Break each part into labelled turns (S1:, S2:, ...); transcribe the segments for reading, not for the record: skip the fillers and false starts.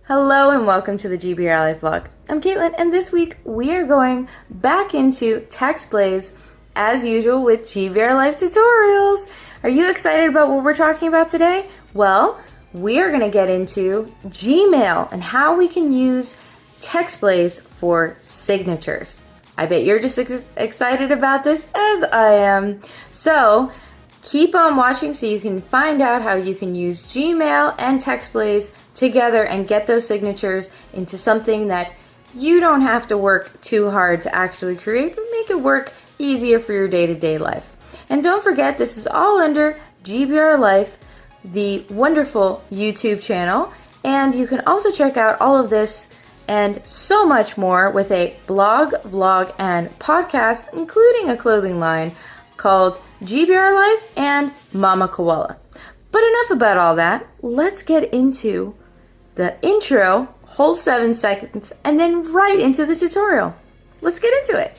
S1: Hello and welcome to the GBRLIFE vlog. I'm Caitlin, and this week we are going back into Text Blaze as usual with GBRLIFE tutorials. Are you excited about what we're talking about today? Well, we are going to get into Gmail and how we can use Text Blaze for signatures. I bet you're just excited about this as I am. So keep on watching so you can find out how you can use Gmail and Text Blaze together and get those signatures into something that you don't have to work too hard to actually create, but make it work easier for your day-to-day life. And don't forget, this is all under GBRLIFE, the wonderful YouTube channel, and you can also check out all of this and so much more with a blog, vlog, and podcast, including a clothing line called GBRLIFE and Mama Koala. But enough about all that. Let's get into the intro, whole 7 seconds, and then right into the tutorial. Let's get into it.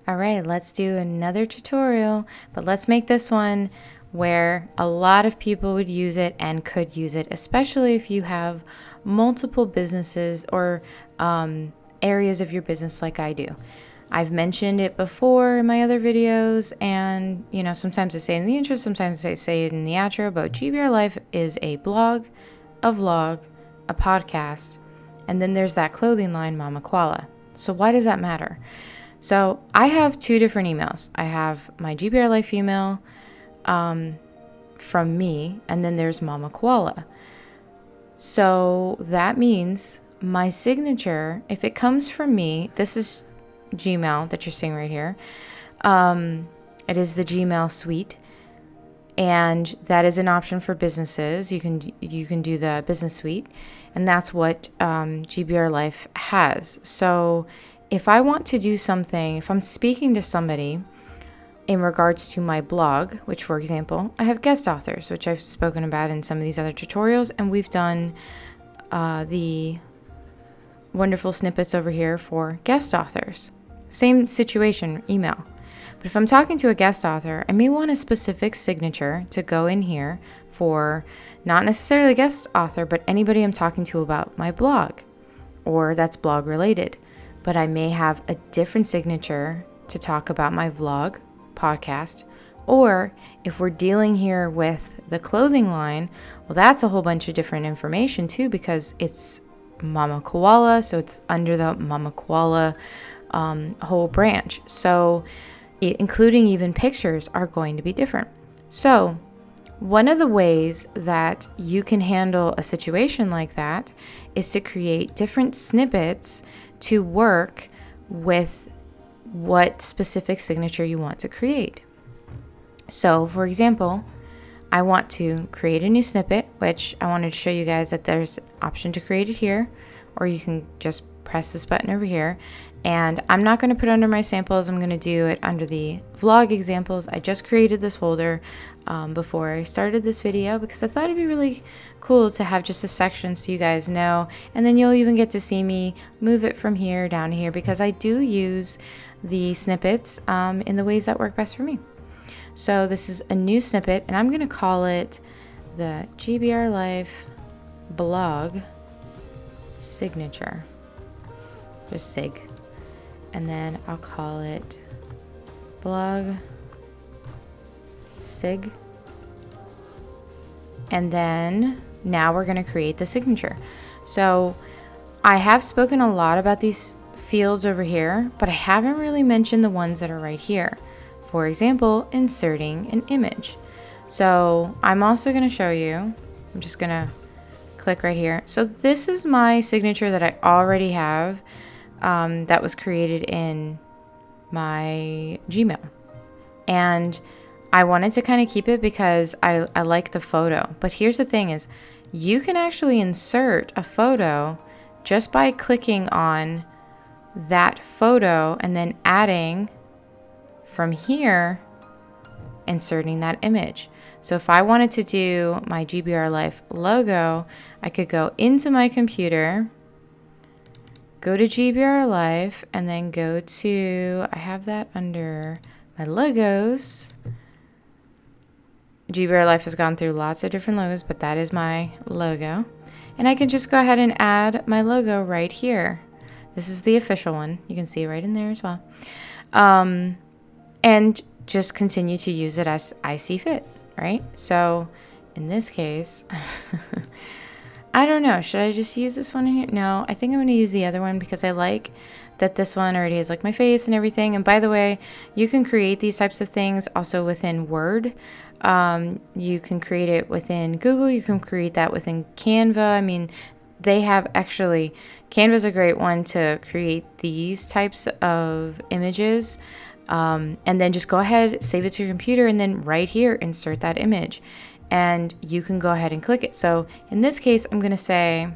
S1: Alright, let's do another tutorial, but let's make this one where a lot of people would use it and could use it, especially if you have multiple businesses or areas of your business like I do. I've mentioned it before in my other videos, and sometimes I say it in the intro, sometimes I say it in the outro, but GBRLIFE is a blog, a vlog, a podcast, and then there's that clothing line, Mama Koala. So why does that matter? So I have 2 different emails. I have my GBRLIFE email from me, and then there's Mama Koala. So that means my signature, if it comes from me, this is Gmail that you're seeing right here. It is the Gmail suite, and that is an option for businesses. You can do the business suite, and that's what GBRLIFE has. So if I want to do something, if I'm speaking to somebody in regards to my blog, which for example, I have guest authors, which I've spoken about in some of these other tutorials, and we've done the wonderful snippets over here for guest authors. Same situation, email. But if I'm talking to a guest author, I may want a specific signature to go in here for not necessarily a guest author, but anybody I'm talking to about my blog, or that's blog related. But I may have a different signature to talk about my vlog, podcast, or if we're dealing here with the clothing line, well, that's a whole bunch of different information too, because it's Mama Koala, so it's under the Mama Koala whole branch. So including even pictures are going to be different. So one of the ways that you can handle a situation like that is to create different snippets to work with what specific signature you want to create. So for example, I want to create a new snippet, which I wanted to show you guys that there's an option to create it here, or you can just press this button over here. And I'm not going to put it under my samples. I'm going to do it under the vlog examples. I just created this folder before I started this video because I thought it'd be really cool to have just a section so you guys know. And then you'll even get to see me move it from here down here because I do use the snippets in the ways that work best for me. So this is a new snippet, and I'm going to call it the GBRLIFE blog signature, just sig. And then I'll call it blog sig. And then now we're going to create the signature. So I have spoken a lot about these fields over here, but I haven't really mentioned the ones that are right here. For example, inserting an image. So I'm also going to show you, I'm just going to click right here. So this is my signature that I already have that was created in my Gmail. And I wanted to kind of keep it because I like the photo. But here's the thing is, you can actually insert a photo just by clicking on that photo and then adding from here, inserting that image. So if I wanted to do my GBRLIFE logo, I could go into my computer, go to GBRLIFE and then go to, I have that under my logos. GBRLIFE has gone through lots of different logos, but that is my logo. And I can just go ahead and add my logo right here. This is the official one. You can see it right in there as well. And just continue to use it as I see fit, right? So in this case, I don't know. Should I just use this one in here? No, I think I'm going to use the other one because I like that this one already has like my face and everything. And by the way, you can create these types of things also within Word. You can create it within Google. You can create that within Canva. I mean, they have actually, Canva's a great one to create these types of images. And then just go ahead, save it to your computer, and then right here, insert that image. And you can go ahead and click it. So in this case, I'm going to say,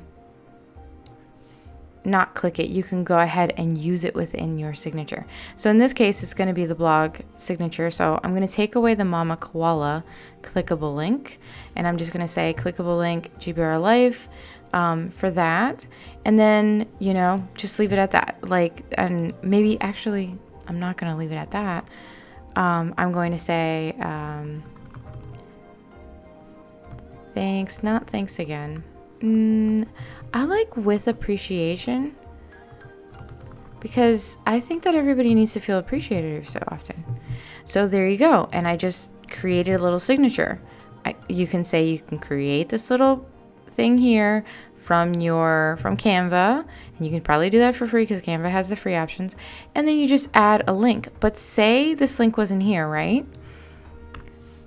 S1: not click it. You can go ahead and use it within your signature. So in this case, it's going to be the blog signature. So I'm going to take away the Mama Koala clickable link. And I'm just going to say clickable link GBRLIFE for that. And then, you know, just leave it at that. Like, and maybe actually, I'm not going to leave it at that. I'm going to say, thanks, not thanks again. I like with appreciation because I think that everybody needs to feel appreciated so often. So there you go. And I just created a little signature. You can say you can create this little thing here from Canva, and you can probably do that for free because Canva has the free options. And then you just add a link. But say this link wasn't here, right?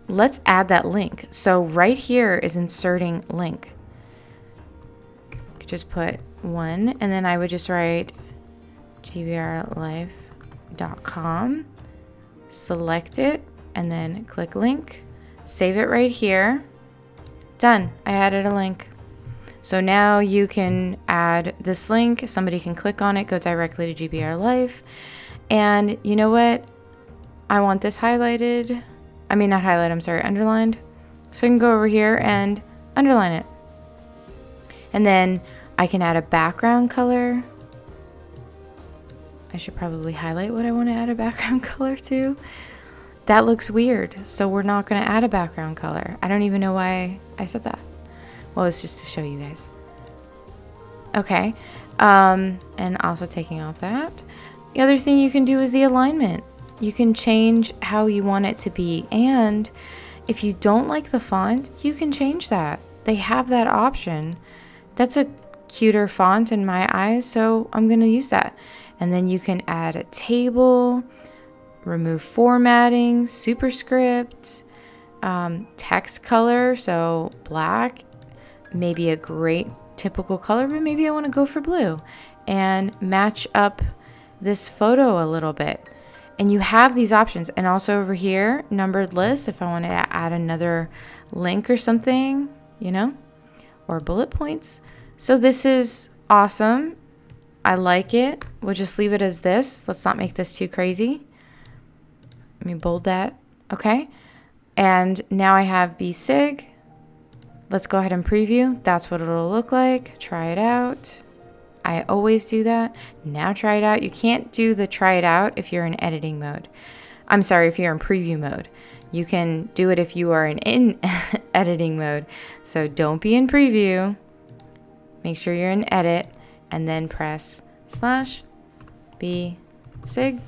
S1: Let's add that link. So right here is inserting link. Just put one, and then I would just write gbrlife.com, select it, and then click link, save it right here. Done. I added a link. So now you can add this link. Somebody can click on it, go directly to GBRLIFE. And you know what? I want this highlighted. I mean, not highlighted, I'm sorry, underlined. So I can go over here and underline it. And then I can add a background color. I should probably highlight what I want to add a background color to. That looks weird, so we're not going to add a background color. I don't even know why I said that. Well, it's just to show you guys. Okay, and also taking off that. The other thing you can do is the alignment. You can change how you want it to be, and if you don't like the font, you can change that. They have that option. That's a cuter font in my eyes, so I'm going to use that. And then you can add a table, remove formatting, superscript, text color, so black, maybe a great typical color, but maybe I want to go for blue, and match up this photo a little bit. And you have these options. And also over here, numbered list, if I want to add another link or something, you know, or bullet points. So this is awesome. I like it. We'll just leave it as this. Let's not make this too crazy. Let me bold that. Okay. And now I have BSig. Let's go ahead and preview. That's what it'll look like. Try it out. I always do that. Now try it out. You can't do the try it out if you're in editing mode. I'm sorry, if you're in preview mode. You can do it if you are in editing mode. So don't be in preview. Make sure you're in edit and then press /BSig.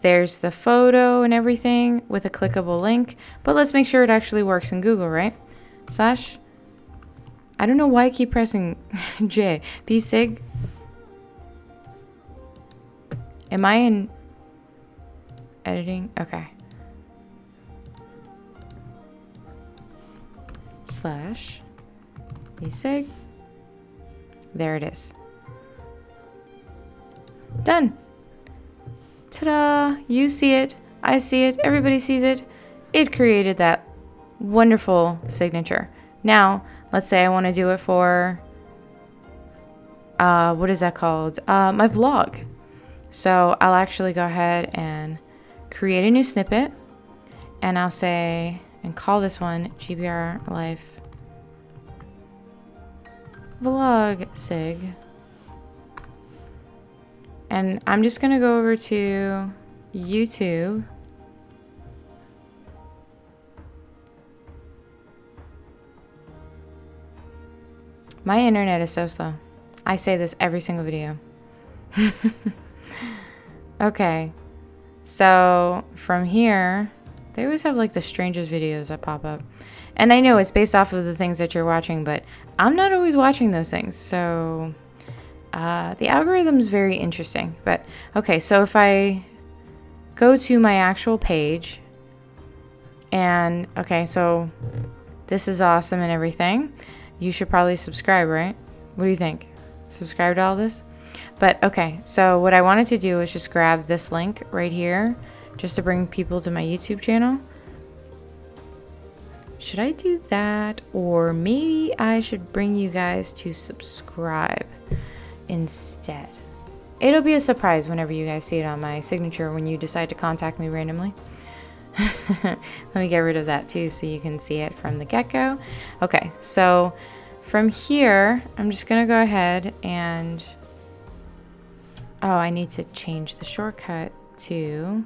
S1: There's the photo and everything with a clickable link, but let's make sure it actually works in Google, right? I don't know why I keep pressing J. BSig. Am I in editing? Okay. /BSig. There it is. Done. Ta-da! You see it. I see it. Everybody sees it. It created that wonderful signature. Now, let's say I want to do it for, what is that called? My vlog. So I'll actually go ahead and create a new snippet. And I'll say, and call this one GBRLIFE vlog sig. And I'm just going to go over to YouTube. My internet is so slow. I say this every single video. Okay. So from here, they always have like the strangest videos that pop up. And I know it's based off of the things that you're watching, but I'm not always watching those things. So the algorithm is very interesting. But okay, so if I go to my actual page and okay, so this is awesome and everything. You should probably subscribe, right? What do you think? Subscribe to all this? But okay, so what I wanted to do is just grab this link right here just to bring people to my YouTube channel. Should I do that? Or maybe I should bring you guys to subscribe instead. It'll be a surprise whenever you guys see it on my signature when you decide to contact me randomly. Let me get rid of that too so you can see it from the get-go. Okay, so from here, I'm just gonna go ahead and I need to change the shortcut to,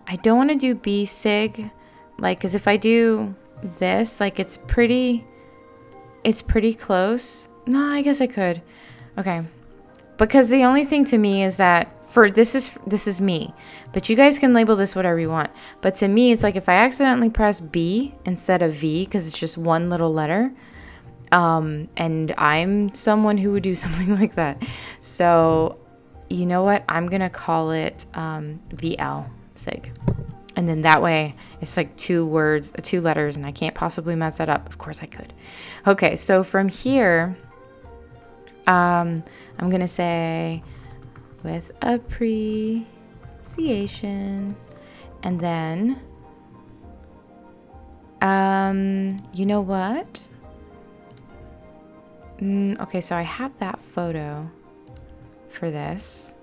S1: I don't want to do bsig, like, because if I do this, like, it's pretty close. No, I guess I could. Okay, because the only thing to me is that for this is me, but you guys can label this whatever you want. But to me, it's like if I accidentally press B instead of V because it's just one little letter, and I'm someone who would do something like that. So you know what? I'm gonna call it VL sig, and then that way it's like 2 words, 2 letters, and I can't possibly mess that up. Of course I could. Okay, so from here, I'm gonna say with appreciation, and then you know what? Okay, so I have that photo for this.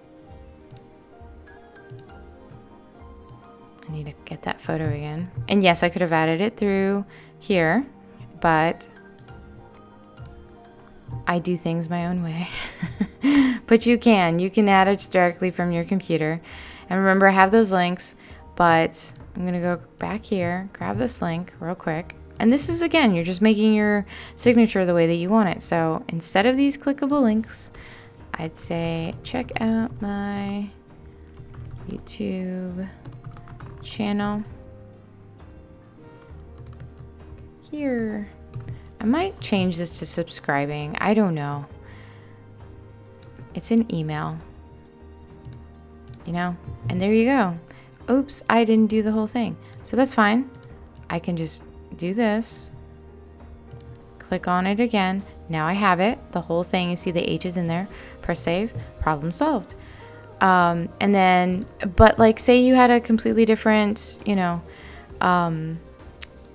S1: I need to get that photo again. And yes, I could have added it through here, but I do things my own way. But you can add it directly from your computer. And remember, I have those links, but I'm gonna go back here, grab this link real quick. And this is, again, you're just making your signature the way that you want it. So instead of these clickable links, I'd say check out my YouTube channel here. I might change this to subscribing. I don't know. It's an email, you know, and there you go. Oops, I didn't do the whole thing. So that's fine. I can just do this, click on it again. Now I have it, the whole thing. You see the H's in there. Press save, problem solved. And then, but like, say you had a completely different, you know,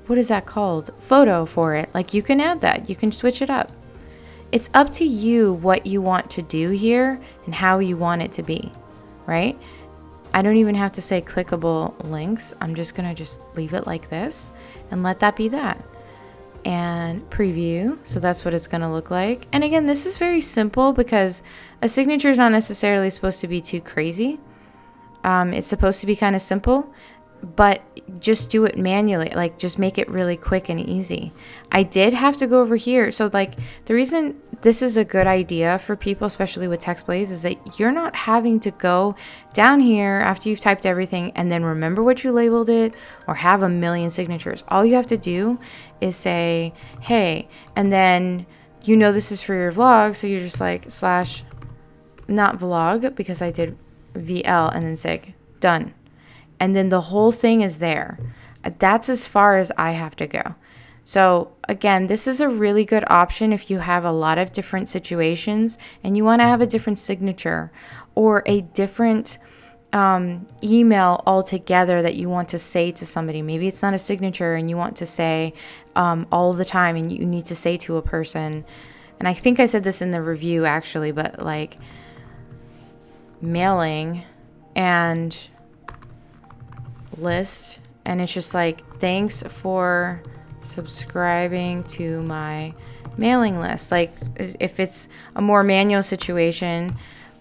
S1: what is that called? Photo for it. Like, you can add that. You can switch it up. It's up to you what you want to do here and how you want it to be, right? I don't even have to say clickable links. I'm just gonna leave it like this and let that be that. And preview. So that's what it's gonna look like. And again, this is very simple because a signature is not necessarily supposed to be too crazy. It's supposed to be kind of simple, but just do it manually. Like, just make it really quick and easy. I did have to go over here. So like, the reason this is a good idea for people, especially with text plays, is that you're not having to go down here after you've typed everything and then remember what you labeled it or have a million signatures. All you have to do is say, hey, and then you know this is for your vlog, so you're just like slash, not vlog, because I did VL and then sig, done. And then the whole thing is there. That's as far as I have to go. So again, this is a really good option if you have a lot of different situations and you want to have a different signature or a different email altogether that you want to say to somebody. Maybe it's not a signature and you want to say all the time and you need to say to a person. And I think I said this in the review actually, but like mailing and list, and it's just like, thanks for subscribing to my mailing list. Like, if it's a more manual situation,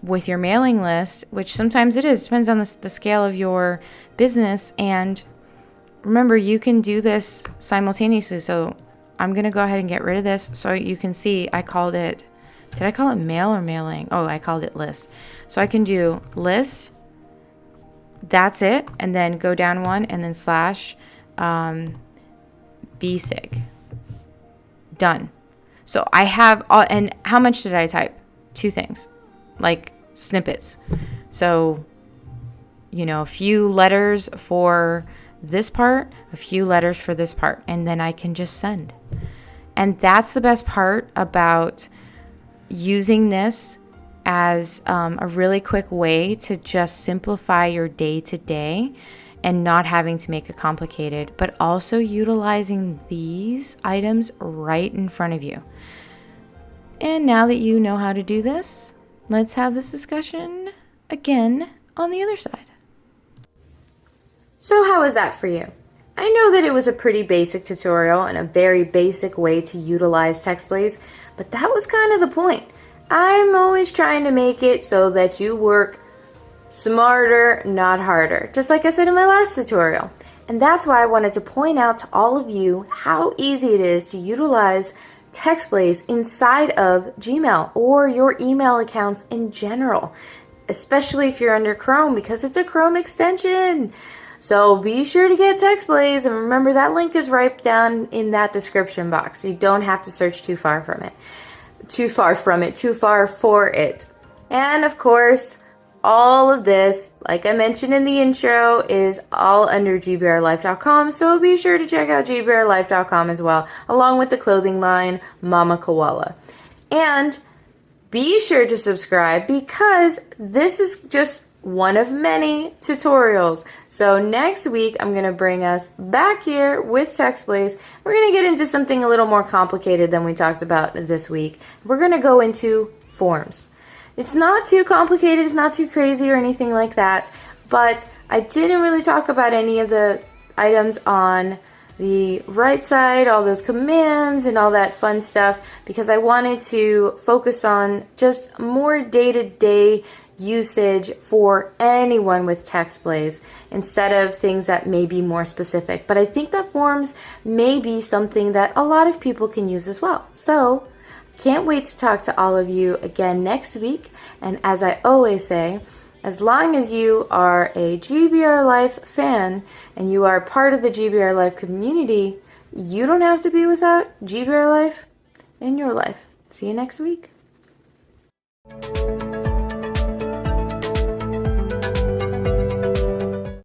S1: with your mailing list, which sometimes it is, depends on the scale of your business. And remember, you can do this simultaneously. So I'm going to go ahead and get rid of this so you can see I called it, did I call it mail or mailing? Oh, I called it list. So I can do list, that's it, and then go down one and then slash bsig. Done. So I have all, and how much did I type? 2 things, like snippets. So, you know, a few letters for this part, a few letters for this part, and then I can just send. And that's the best part about using this as a really quick way to just simplify your day-to-day and not having to make it complicated, but also utilizing these items right in front of you. And now that you know how to do this, let's have this discussion again on the other side. So how was that for you? I know that it was a pretty basic tutorial and a very basic way to utilize TextBlaze, but that was kind of the point. I'm always trying to make it so that you work smarter, not harder, just like I said in my last tutorial. And that's why I wanted to point out to all of you how easy it is to utilize TextBlaze inside of Gmail or your email accounts in general, especially if you're under Chrome, because it's a Chrome extension. So be sure to get TextBlaze, and remember that link is right down in that description box. You don't have to search too far for it. And of course, all of this, like I mentioned in the intro, is all under GBRLIFE.com, so be sure to check out GBRLIFE.com as well, along with the clothing line, Mama Koala. And be sure to subscribe, because this is just one of many tutorials. So next week, I'm going to bring us back here with TextBlaze. We're going to get into something a little more complicated than we talked about this week. We're going to go into forms. It's not too complicated, it's not too crazy or anything like that, but I didn't really talk about any of the items on the right side, all those commands and all that fun stuff, because I wanted to focus on just more day-to-day usage for anyone with TextBlaze instead of things that may be more specific. But I think that forms may be something that a lot of people can use as well. So can't wait to talk to all of you again next week. And as I always say, as long as you are a GBR Life fan and you are part of the GBR Life community, you don't have to be without GBR Life in your life. See you next week.